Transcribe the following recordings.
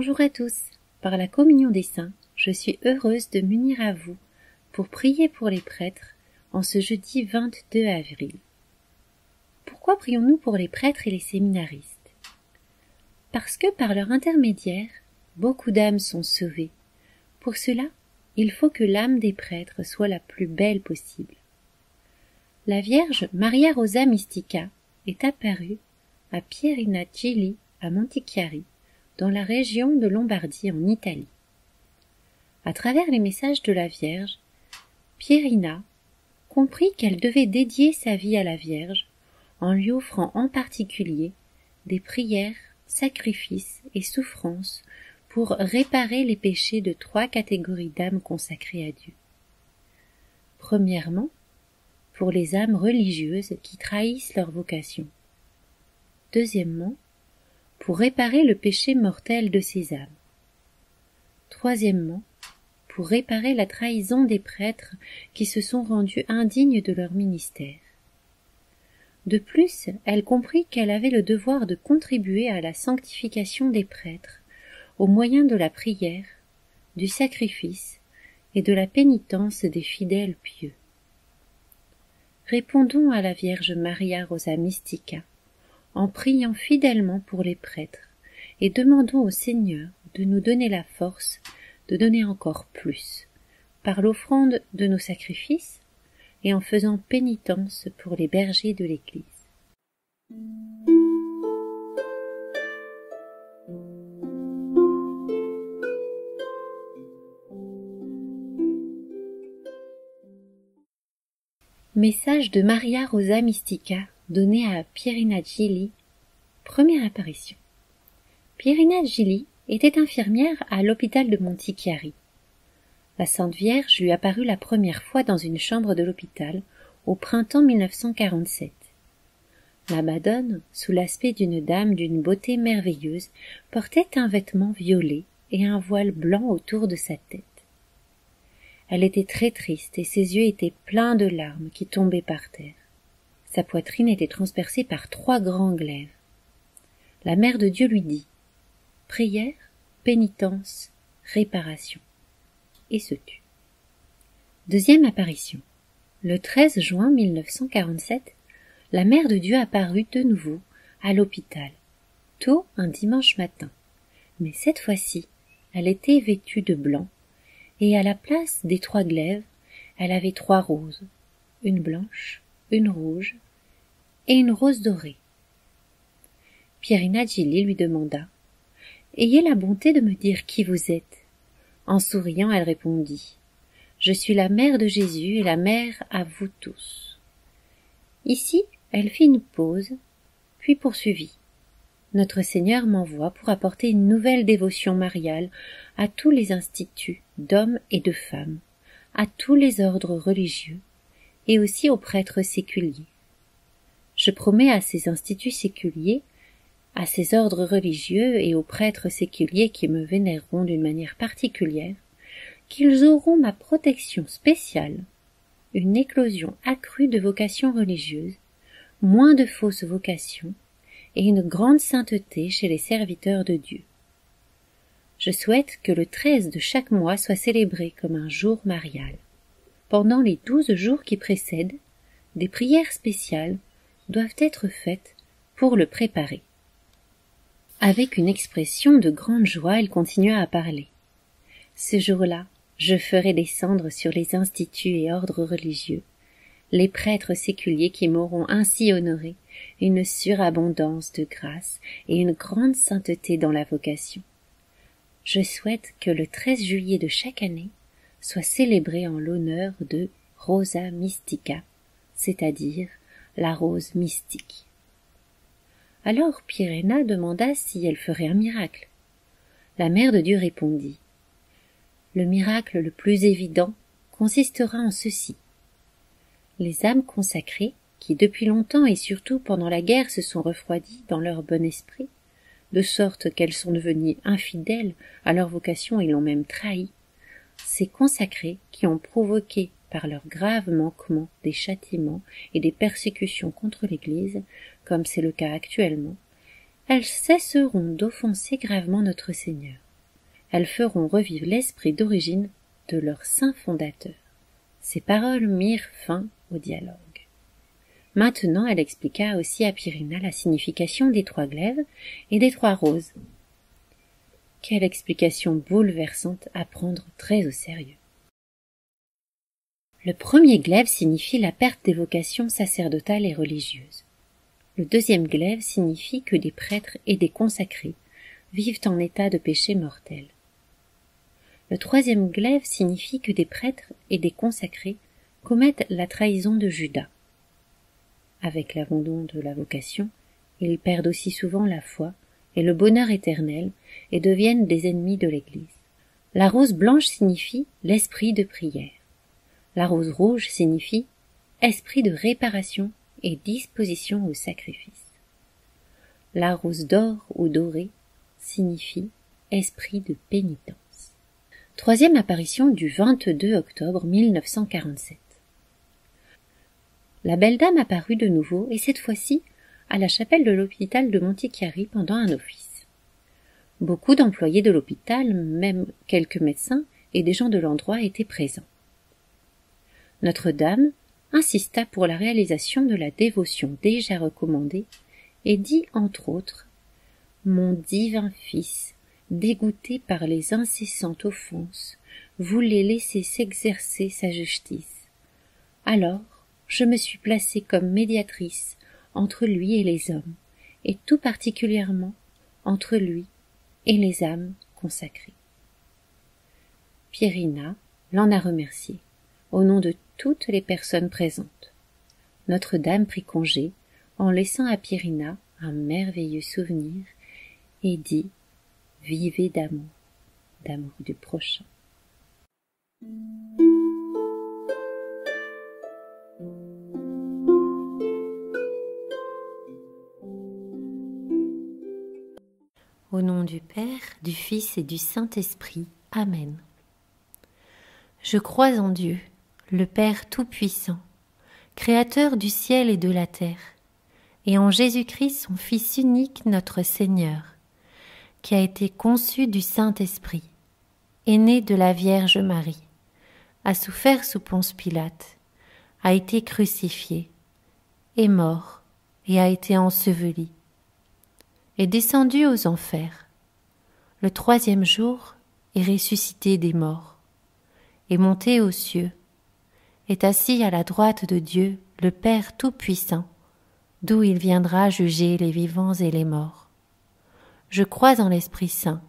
Bonjour à tous. Par la communion des saints, je suis heureuse de m'unir à vous pour prier pour les prêtres en ce jeudi 22 avril. Pourquoi prions-nous pour les prêtres et les séminaristes? Parce que par leur intermédiaire, beaucoup d'âmes sont sauvées. Pour cela, il faut que l'âme des prêtres soit la plus belle possible. La Vierge Maria Rosa Mystica est apparue à Pierina Gili à Montichiari, dans la région de Lombardie en Italie. À travers les messages de la Vierge, Pierina comprit qu'elle devait dédier sa vie à la Vierge en lui offrant en particulier des prières, sacrifices et souffrances pour réparer les péchés de 3 catégories d'âmes consacrées à Dieu. Premièrement, pour les âmes religieuses qui trahissent leur vocation. Deuxièmement, pour réparer le péché mortel de ces âmes. Troisièmement, pour réparer la trahison des prêtres qui se sont rendus indignes de leur ministère. De plus, elle comprit qu'elle avait le devoir de contribuer à la sanctification des prêtres au moyen de la prière, du sacrifice et de la pénitence des fidèles pieux. Répondons à la Vierge Maria Rosa Mystica en priant fidèlement pour les prêtres et demandons au Seigneur de nous donner la force de donner encore plus, par l'offrande de nos sacrifices et en faisant pénitence pour les bergers de l'Église. Message de Maria Rosa Mystica donné à Pierina Gili. Première apparition. Pierina Gili était infirmière à l'hôpital de Montichiari. La Sainte Vierge lui apparut la première fois dans une chambre de l'hôpital au printemps 1947. La Madone, sous l'aspect d'une dame d'une beauté merveilleuse, portait un vêtement violet et un voile blanc autour de sa tête. Elle était très triste et ses yeux étaient pleins de larmes qui tombaient par terre. Sa poitrine était transpercée par 3 grands glaives. La Mère de Dieu lui dit « Prière, pénitence, réparation » et se tut. Deuxième apparition. Le 13 juin 1947, la Mère de Dieu apparut de nouveau à l'hôpital, tôt un dimanche matin. Mais cette fois-ci, elle était vêtue de blanc et à la place des 3 glaives, elle avait 3 roses, une blanche, une rouge et une rose dorée. Pierina Gili lui demanda « Ayez la bonté de me dire qui vous êtes. » En souriant, elle répondit « Je suis la mère de Jésus et la mère à vous tous. » Ici, elle fit une pause, puis poursuivit « Notre Seigneur m'envoie pour apporter une nouvelle dévotion mariale à tous les instituts d'hommes et de femmes, à tous les ordres religieux et aussi aux prêtres séculiers. Je promets à ces instituts séculiers, à ces ordres religieux et aux prêtres séculiers qui me vénéreront d'une manière particulière, qu'ils auront ma protection spéciale, une éclosion accrue de vocations religieuses, moins de fausses vocations et une grande sainteté chez les serviteurs de Dieu. Je souhaite que le 13 de chaque mois soit célébré comme un jour marial. Pendant les 12 jours qui précèdent, des prières spéciales doivent être faites pour le préparer. Avec une expression de grande joie, elle continua à parler. Ce jour-là, je ferai descendre sur les instituts et ordres religieux, les prêtres séculiers qui m'auront ainsi honoré, une surabondance de grâce et une grande sainteté dans la vocation. Je souhaite que le 13 juillet de chaque année soit célébré en l'honneur de Rosa Mystica, c'est-à-dire la rose mystique. Alors Pierina demanda si elle ferait un miracle. La Mère de Dieu répondit « Le miracle le plus évident consistera en ceci. Les âmes consacrées, qui depuis longtemps et surtout pendant la guerre se sont refroidies dans leur bon esprit, de sorte qu'elles sont devenues infidèles à leur vocation et l'ont même trahi, ces consacrés qui ont provoqué par leurs graves manquements des châtiments et des persécutions contre l'Église, comme c'est le cas actuellement, elles cesseront d'offenser gravement notre Seigneur. elles feront revivre l'esprit d'origine de leur saint fondateur. Ces paroles mirent fin au dialogue. Maintenant, elle expliqua aussi à Pyrrhina la signification des 3 glaives et des 3 roses. Quelle explication bouleversante à prendre très au sérieux. Le premier glaive signifie la perte des vocations sacerdotales et religieuses. Le deuxième glaive signifie que des prêtres et des consacrés vivent en état de péché mortel. Le troisième glaive signifie que des prêtres et des consacrés commettent la trahison de Judas. Avec l'abandon de la vocation, ils perdent aussi souvent la foi et le bonheur éternel et deviennent des ennemis de l'Église. La rose blanche signifie l'esprit de prière. La rose rouge signifie esprit de réparation et disposition au sacrifice. La rose d'or ou dorée signifie esprit de pénitence. Troisième apparition du 22 octobre 1947. La belle dame apparut de nouveau, et cette fois-ci à la chapelle de l'hôpital de Montichiari pendant un office. Beaucoup d'employés de l'hôpital, même quelques médecins et des gens de l'endroit étaient présents. Notre-Dame insista pour la réalisation de la dévotion déjà recommandée et dit entre autres « Mon divin Fils, dégoûté par les incessantes offenses, voulait laisser s'exercer sa justice. Alors, je me suis placée comme médiatrice entre lui et les hommes, et tout particulièrement entre lui et les âmes consacrées. » Pyrrhina l'en a remercié, au nom de toutes les personnes présentes. Notre-Dame prit congé, en laissant à Pyrrhina un merveilleux souvenir, et dit « Vivez d'amour du prochain. » Au nom du Père, du Fils et du Saint-Esprit. Amen. Je crois en Dieu, le Père Tout-Puissant, Créateur du ciel et de la terre, et en Jésus-Christ, son Fils unique, notre Seigneur, qui a été conçu du Saint-Esprit, est né de la Vierge Marie, a souffert sous Ponce Pilate, a été crucifié, est mort et a été enseveli, est descendu aux enfers. Le 3e jour est ressuscité des morts, est monté aux cieux, est assis à la droite de Dieu, le Père Tout-Puissant, d'où il viendra juger les vivants et les morts. Je crois en l'Esprit Saint,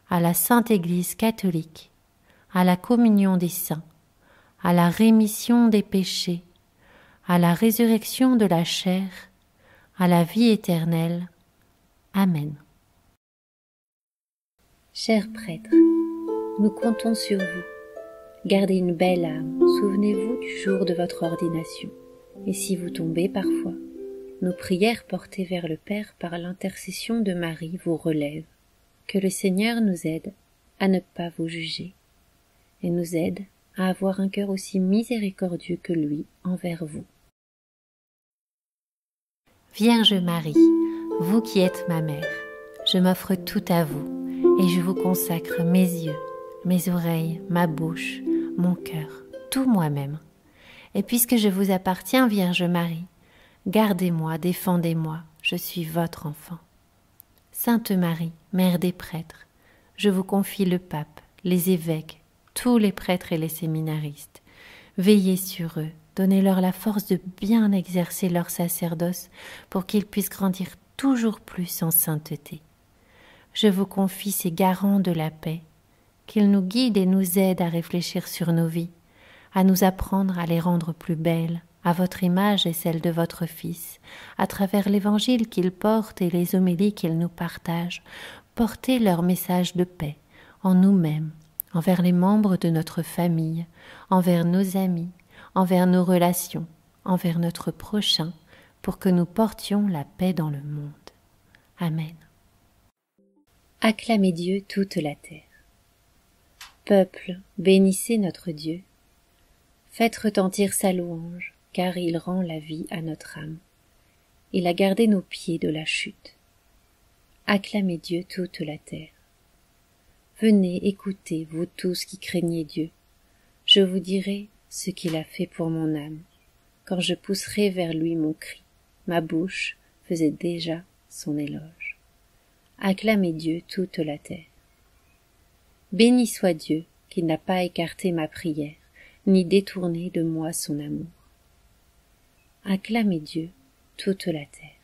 à la Sainte Église catholique, à la communion des saints, à la rémission des péchés, à la résurrection de la chair, à la vie éternelle. Amen. Chers prêtres, nous comptons sur vous. Gardez une belle âme, souvenez-vous du jour de votre ordination. Et si vous tombez parfois, nos prières portées vers le Père par l'intercession de Marie vous relèvent. Que le Seigneur nous aide à ne pas vous juger et nous aide à avoir un cœur aussi miséricordieux que lui envers vous. Vierge Marie, vous qui êtes ma mère, je m'offre tout à vous et je vous consacre mes yeux, mes oreilles, ma bouche, mon cœur, tout moi-même. Et puisque je vous appartiens, Vierge Marie, gardez-moi, défendez-moi, je suis votre enfant. Sainte Marie, Mère des prêtres, je vous confie le pape, les évêques, tous les prêtres et les séminaristes. Veillez sur eux, donnez-leur la force de bien exercer leur sacerdoce pour qu'ils puissent grandir toujours plus en sainteté. Je vous confie ces garants de la paix, qu'ils nous guident et nous aident à réfléchir sur nos vies, à nous apprendre à les rendre plus belles, à votre image et celle de votre Fils, à travers l'Évangile qu'ils portent et les homélies qu'ils nous partagent, porter leur message de paix en nous-mêmes, envers les membres de notre famille, envers nos amis, envers nos relations, envers notre prochain, pour que nous portions la paix dans le monde. Amen. Acclamez Dieu toute la terre. Peuple, bénissez notre Dieu. Faites retentir sa louange, car il rend la vie à notre âme. Il a gardé nos pieds de la chute. Acclamez Dieu toute la terre. Venez écouter, vous tous qui craignez Dieu. Je vous dirai ce qu'il a fait pour mon âme. Quand je pousserai vers lui mon cri, ma bouche faisait déjà son éloge. Acclamez Dieu toute la terre. Béni soit Dieu, qui n'a pas écarté ma prière, ni détourné de moi son amour. Acclamez Dieu toute la terre.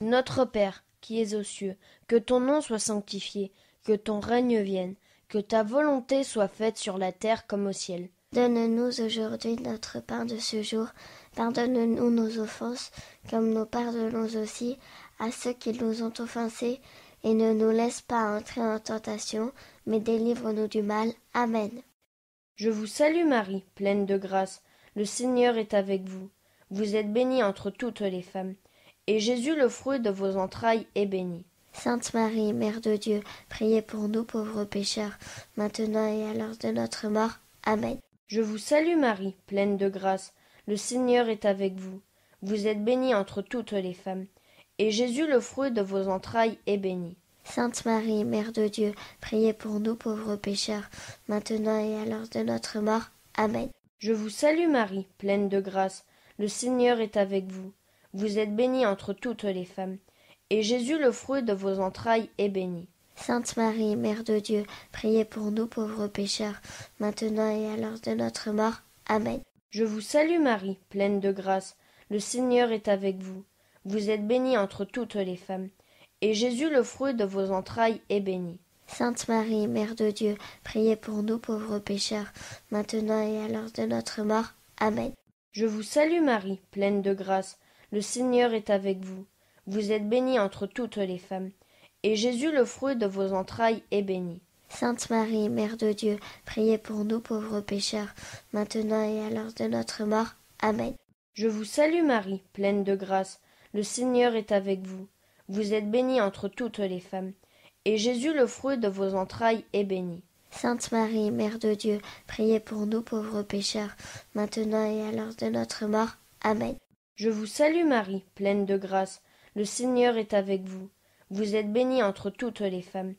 Notre Père, qui es aux cieux, que ton nom soit sanctifié, que ton règne vienne, que ta volonté soit faite sur la terre comme au ciel. Donne-nous aujourd'hui notre pain de ce jour. Pardonne-nous nos offenses, comme nous pardonnons aussi à ceux qui nous ont offensés, et ne nous laisse pas entrer en tentation, mais délivre-nous du mal. Amen. Je vous salue Marie, pleine de grâce. Le Seigneur est avec vous. Vous êtes bénie entre toutes les femmes, et Jésus, le fruit de vos entrailles, est béni. Sainte Marie, Mère de Dieu, priez pour nous pauvres pécheurs, maintenant et à l'heure de notre mort. Amen. Je vous salue Marie, pleine de grâce. Le Seigneur est avec vous. Vous êtes bénie entre toutes les femmes, et Jésus, le fruit de vos entrailles, est béni. Sainte Marie, Mère de Dieu, priez pour nous pauvres pécheurs, maintenant et à l'heure de notre mort. Amen. Je vous salue Marie, pleine de grâce. Le Seigneur est avec vous. Vous êtes bénie entre toutes les femmes, et Jésus, le fruit de vos entrailles, est béni. Sainte Marie, Mère de Dieu, priez pour nous pauvres pécheurs, maintenant et à l'heure de notre mort. Amen. Je vous salue Marie, pleine de grâce. Le Seigneur est avec vous. Vous êtes bénie entre toutes les femmes, et Jésus, le fruit de vos entrailles, est béni. Sainte Marie, Mère de Dieu, priez pour nous pauvres pécheurs, maintenant et à l'heure de notre mort. Amen. Je vous salue Marie, pleine de grâce. Le Seigneur est avec vous. Vous êtes bénie entre toutes les femmes, et Jésus, le fruit de vos entrailles, est béni. Sainte Marie, Mère de Dieu, priez pour nous pauvres pécheurs, maintenant et à l'heure de notre mort. Amen. Je vous salue Marie, pleine de grâce. Le Seigneur est avec vous. Vous êtes bénie entre toutes les femmes, et Jésus, le fruit de vos entrailles, est béni. Sainte Marie, Mère de Dieu, priez pour nous pauvres pécheurs, maintenant et à l'heure de notre mort. Amen. Je vous salue Marie, pleine de grâce. Le Seigneur est avec vous. Vous êtes bénie entre toutes les femmes,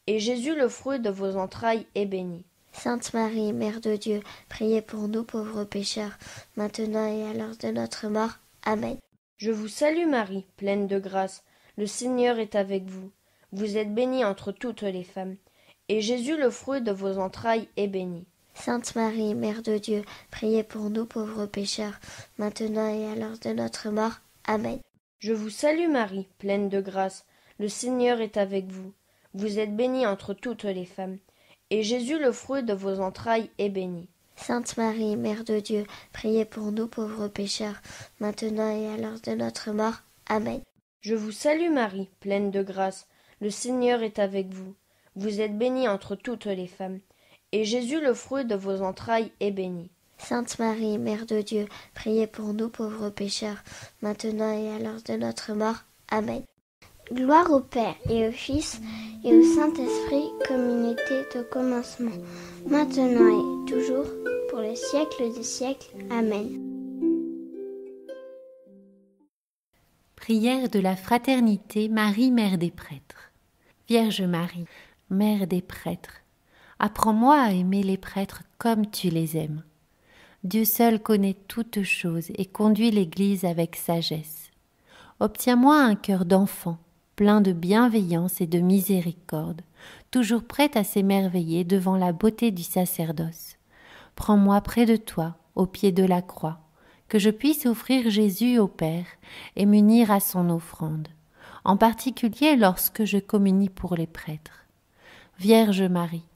et Jésus, le fruit de vos entrailles, est béni. Sainte Marie, Mère de Dieu, priez pour nous pauvres pécheurs, maintenant et à l'heure de notre mort. Amen. Je vous salue Marie, pleine de grâce. Le Seigneur est avec vous. Vous êtes bénie entre toutes les femmes, et Jésus, le fruit de vos entrailles, est béni. Sainte Marie, Mère de Dieu, priez pour nous pauvres pécheurs, maintenant et à l'heure de notre mort. Amen. Je vous salue Marie, pleine de grâce. Le Seigneur est avec vous. Vous êtes bénie entre toutes les femmes, et Jésus, le fruit de vos entrailles, est béni. Sainte Marie, Mère de Dieu, priez pour nous pauvres pécheurs, maintenant et à l'heure de notre mort. Amen. Je vous salue Marie, pleine de grâce. Le Seigneur est avec vous. Vous êtes bénie entre toutes les femmes, et Jésus, le fruit de vos entrailles, est béni. Sainte Marie, Mère de Dieu, priez pour nous pauvres pécheurs, maintenant et à l'heure de notre mort. Amen. Gloire au Père et au Fils et au Saint-Esprit, comme il était au commencement, maintenant et toujours, pour les siècles des siècles. Amen. Prière de la Fraternité Marie, Mère des prêtres. Vierge Marie, Mère des prêtres, apprends-moi à aimer les prêtres comme tu les aimes. Dieu seul connaît toutes choses et conduit l'Église avec sagesse. Obtiens-moi un cœur d'enfant, plein de bienveillance et de miséricorde, toujours prêt à s'émerveiller devant la beauté du sacerdoce. Prends-moi près de toi, au pied de la croix, que je puisse offrir Jésus au Père et m'unir à son offrande, en particulier lorsque je communie pour les prêtres. Vierge Marie,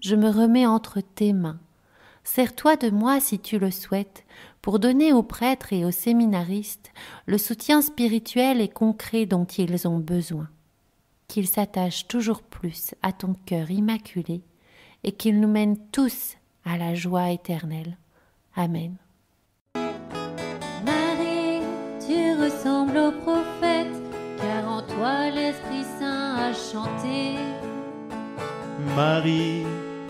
je me remets entre tes mains. Sers-toi de moi si tu le souhaites, pour donner aux prêtres et aux séminaristes le soutien spirituel et concret dont ils ont besoin. Qu'ils s'attachent toujours plus à ton cœur immaculé et qu'ils nous mènent tous à la joie éternelle. Amen. Marie, tu ressembles au prophète, car en toi l'Esprit Saint a chanté. Marie,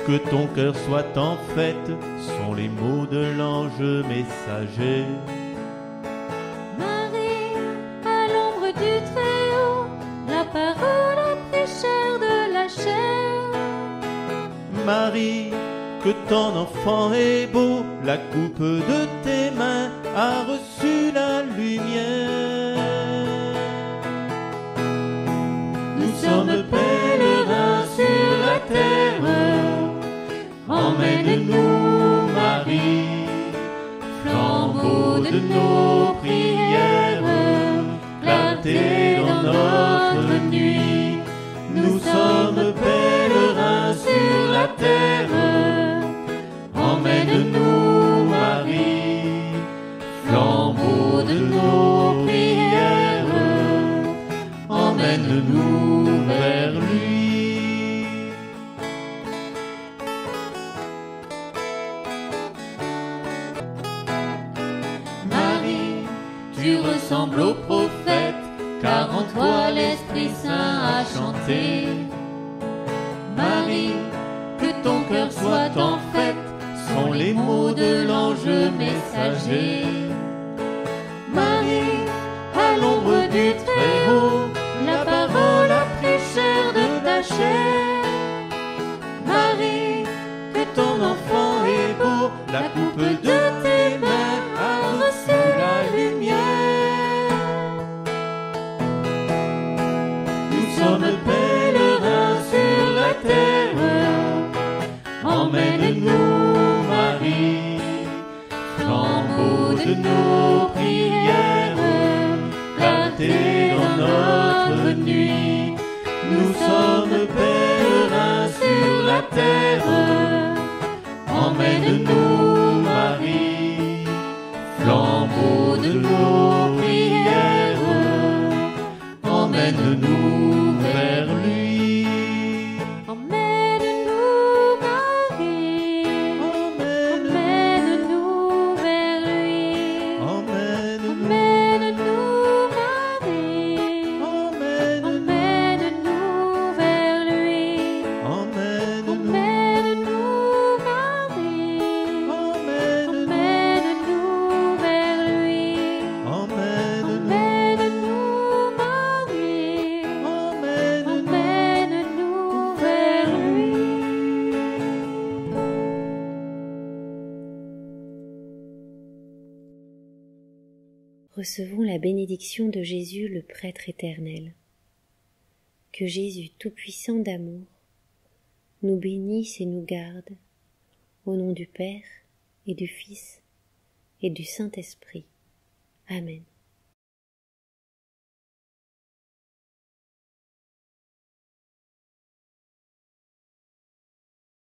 que ton cœur soit en fête, sont les mots de l'ange messager. Marie, à l'ombre du Très-Haut, la parole à prêcheur de la chair. Marie, que ton enfant est beau, la coupe de tes mains a reçu la lumière. Nous sommes pèlerins sur la terre, emmène-nous Marie, flambeau de nos prières, clarté dans notre nuit. Nous sommes pèlerins sur la terre, emmène-nous Marie, flambeau de nos prières, emmène-nous vers lui. Marie, tu ressembles au prophète, car en toi l'Esprit Saint a chanté. Marie, que ton cœur soit en fête, sont les mots de l'ange messager. Marie, à l'ombre du Très-Haut, la parole a pris chair de ta chair. Marie, que ton enfant est beau, la coupe de tes mains a reçu la lumière. Nous sommes pèlerins sur la terre, emmène-nous Marie, flambeau de nos prières, clarté dans notre nuit. Nous sommes pèlerins sur la terre, emmène-nous Marie, flambeau de nos prières, emmène-nous vers lui. Emmène-nous Marie, emmène-nous vers lui. Emmène-nous Marie, emmène-nous vers lui. Emmène-nous Marie, emmène-nous vers lui. Emmène-nous Marie, emmène-nous vers lui. Recevons la bénédiction de Jésus le prêtre éternel. Que Jésus tout-puissant d'amour nous bénisse et nous garde, au nom du Père et du Fils et du Saint-Esprit. Amen.